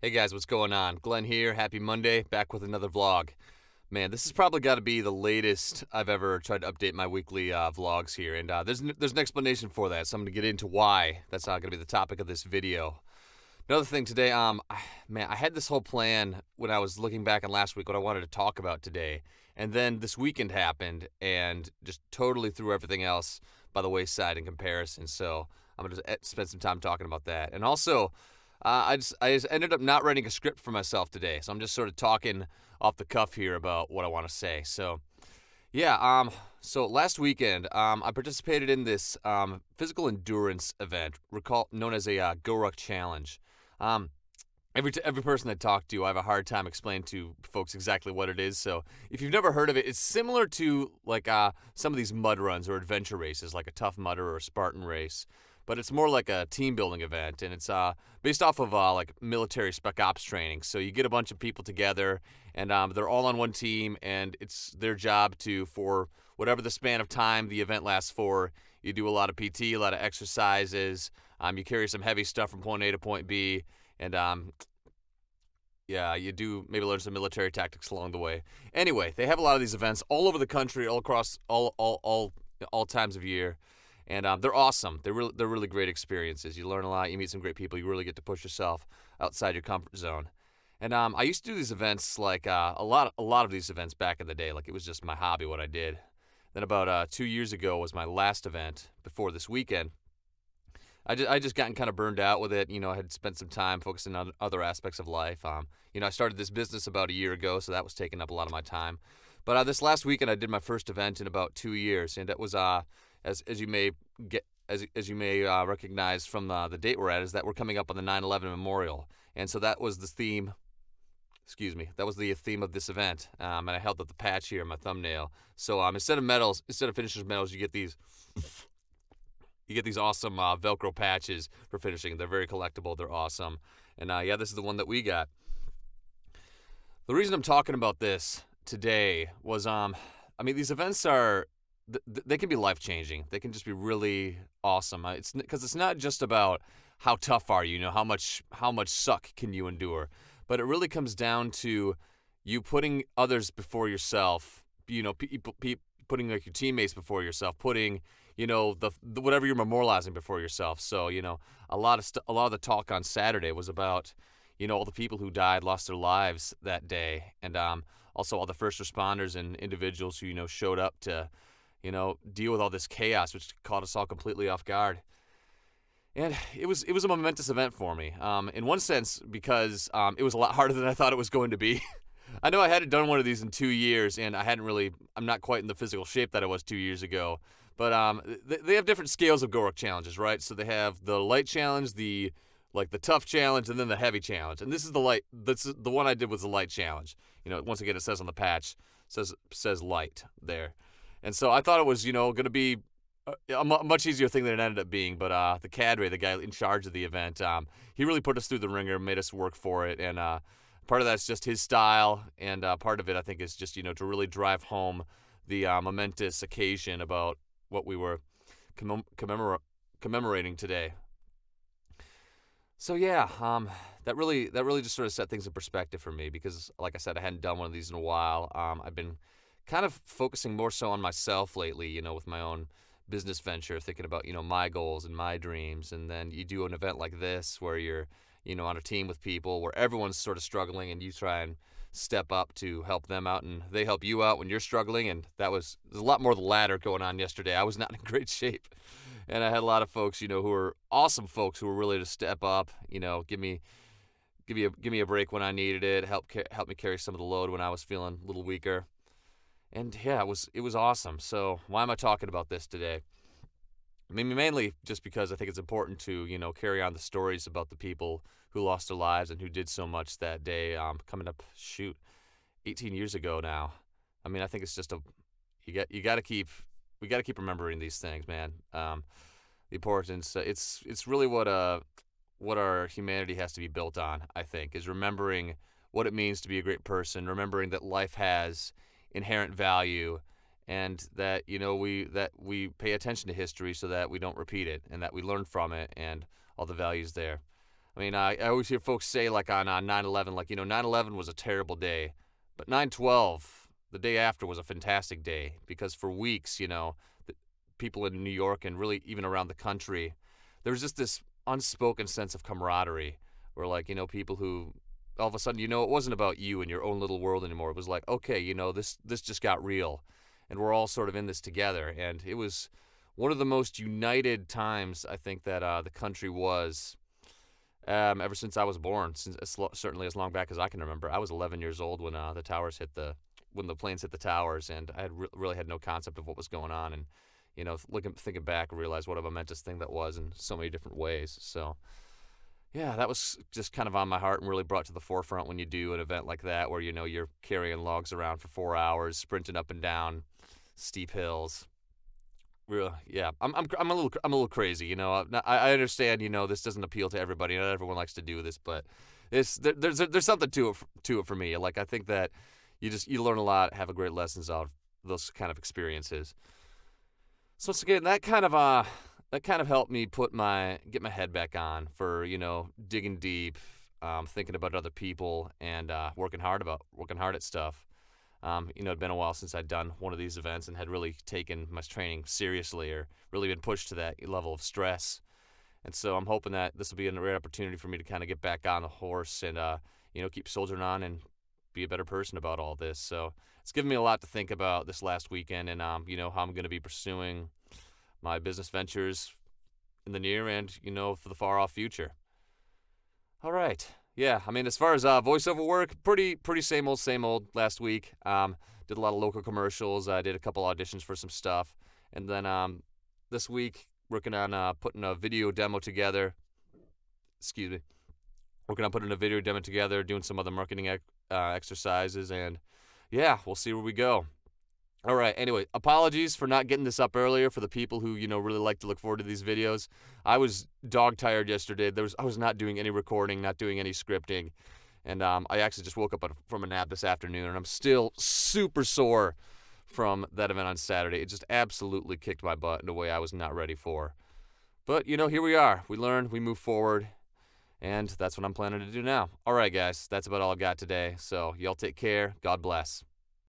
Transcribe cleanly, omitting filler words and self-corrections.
Hey guys, what's going on? Glenn here. Happy Monday. Back with another vlog. Man, this has probably got to be the latest I've ever tried to update my weekly vlogs here, and there's an explanation for that. So I'm going to get into why that's not going to be the topic of this video. Another thing today, man, I had this whole plan when I was looking back on last week what I wanted to talk about today, and then this weekend happened and just totally threw everything else by the wayside in comparison. So I'm going to spend some time talking about that, and also. I just ended up not writing a script for myself today, so I'm just sort of talking off the cuff here about what I want to say. So, yeah, so last weekend, I participated in this physical endurance event, known as a Go-Ruck Challenge. Um, every person I talk to, I have a hard time explaining to folks exactly what it is. So, if you've never heard of it, it's similar to like some of these mud runs or adventure races, like a Tough Mudder or a Spartan race. But it's more like a team building event, and it's based off of like military spec ops training. So you get a bunch of people together, and they're all on one team, and it's their job to, for whatever the span of time the event lasts for, you do a lot of PT, a lot of exercises. You carry some heavy stuff from point A to point B, and yeah, you do maybe learn some military tactics along the way. Anyway, they have a lot of these events all over the country, all across all times of year. And they're awesome. They're really great experiences. You learn a lot. You meet some great people. You really get to push yourself outside your comfort zone. And I used to do these events like a lot of these events back in the day. Like it was just my hobby, what I did. Then about 2 years ago was my last event before this weekend. I just gotten kind of burned out with it. You know, I had spent some time focusing on other aspects of life. I started this business about a year ago, so that was taking up a lot of my time. But this last weekend, I did my first event in about 2 years, and it was as you may recognize from the date we're at, is that we're coming up on the 9/11 memorial, and so that was the theme. Excuse me, that was the theme of this event, and I held up the patch here in my thumbnail. So instead of finishers medals, you get these awesome Velcro patches for finishing. They're very collectible. They're awesome, and yeah, this is the one that we got. The reason I'm talking about this today was these events are. They can be life-changing. They can just be really awesome. It's because it's not just about how tough are you, how much suck can you endure, but it really comes down to you putting others before yourself. Putting like your teammates before yourself, putting the whatever you're memorializing before yourself. So a lot of the talk on Saturday was about all the people who died, lost their lives that day, and also all the first responders and individuals who showed up to deal with all this chaos, which caught us all completely off guard. And it was a momentous event for me, in one sense, because it was a lot harder than I thought it was going to be. I know I hadn't done one of these in 2 years, and I'm not quite in the physical shape that I was 2 years ago. But they have different scales of Go-Ruck challenges, right? So they have the light challenge, the tough challenge, and then the heavy challenge. And this is the light. The one I did was the light challenge. Once again, it says on the patch, says light there. And so I thought it was, going to be a much easier thing than it ended up being. But the cadre, the guy in charge of the event, he really put us through the ringer, made us work for it. And part of that's just his style. And part of it, I think, is just, to really drive home the momentous occasion about what we were commemorating today. So, yeah, that really just sort of set things in perspective for me because, like I said, I hadn't done one of these in a while. I've been kind of focusing more so on myself lately, with my own business venture, thinking about, my goals and my dreams. And then you do an event like this where you're, on a team with people where everyone's sort of struggling and you try and step up to help them out and they help you out when you're struggling. And there's a lot more of the latter going on yesterday. I was not in great shape. And I had a lot of folks, who were awesome folks who were willing to step up, give me a break when I needed it, help me carry some of the load when I was feeling a little weaker. And yeah, it was awesome. So why am I talking about this today? Mainly just because I think it's important to, carry on the stories about the people who lost their lives and who did so much that day. Coming up, 18 years ago now. I think it's just we got to keep remembering these things, man. The importance. It's really what our humanity has to be built on. I think is remembering what it means to be a great person, remembering that life has inherent value, and that we pay attention to history so that we don't repeat it and that we learn from it and all the values there. I mean, I always hear folks say, like, on 9/11, like, 9/11 was a terrible day. But 9/12, the day after, was a fantastic day because for weeks, the people in New York and really even around the country, there was just this unspoken sense of camaraderie where, like, people who all of a sudden, it wasn't about you and your own little world anymore. It was like, okay, this just got real and we're all sort of in this together. And it was one of the most united times I think that the country was ever since I was born, since certainly as long back as I can remember. I was 11 years old when when the planes hit the towers, and I had really had no concept of what was going on. And thinking back, I realized what a momentous thing that was in so many different ways. So yeah, that was just kind of on my heart and really brought to the forefront when you do an event like that, where you're carrying logs around for 4 hours, sprinting up and down steep hills. Yeah, I'm a little crazy, I understand, this doesn't appeal to everybody. Not everyone likes to do this, but there's something to it for me. Like, I think that you learn a lot, have a great lessons out of those kind of experiences. So once again, that kind of helped me get my head back on for digging deep, thinking about other people, and working hard at stuff. It'd been a while since I'd done one of these events and had really taken my training seriously or really been pushed to that level of stress. And so I'm hoping that this will be a great opportunity for me to kind of get back on the horse and, keep soldiering on and be a better person about all this. So it's given me a lot to think about this last weekend and, how I'm going to be pursuing my business ventures in the near and, for the far off future. All right. Yeah, I mean, as far as voiceover work, pretty same old last week. Did a lot of local commercials. I did a couple auditions for some stuff. And then this week, working on putting a video demo together. Excuse me. Working on putting a video demo together, doing some other marketing exercises. And yeah, we'll see where we go. All right. Anyway, apologies for not getting this up earlier for the people who, really like to look forward to these videos. I was dog tired yesterday. I was not doing any recording, not doing any scripting. And I actually just woke up from a nap this afternoon, and I'm still super sore from that event on Saturday. It just absolutely kicked my butt in a way I was not ready for. But, here we are. We learn, we move forward, and that's what I'm planning to do now. All right, guys, that's about all I've got today. So y'all take care. God bless.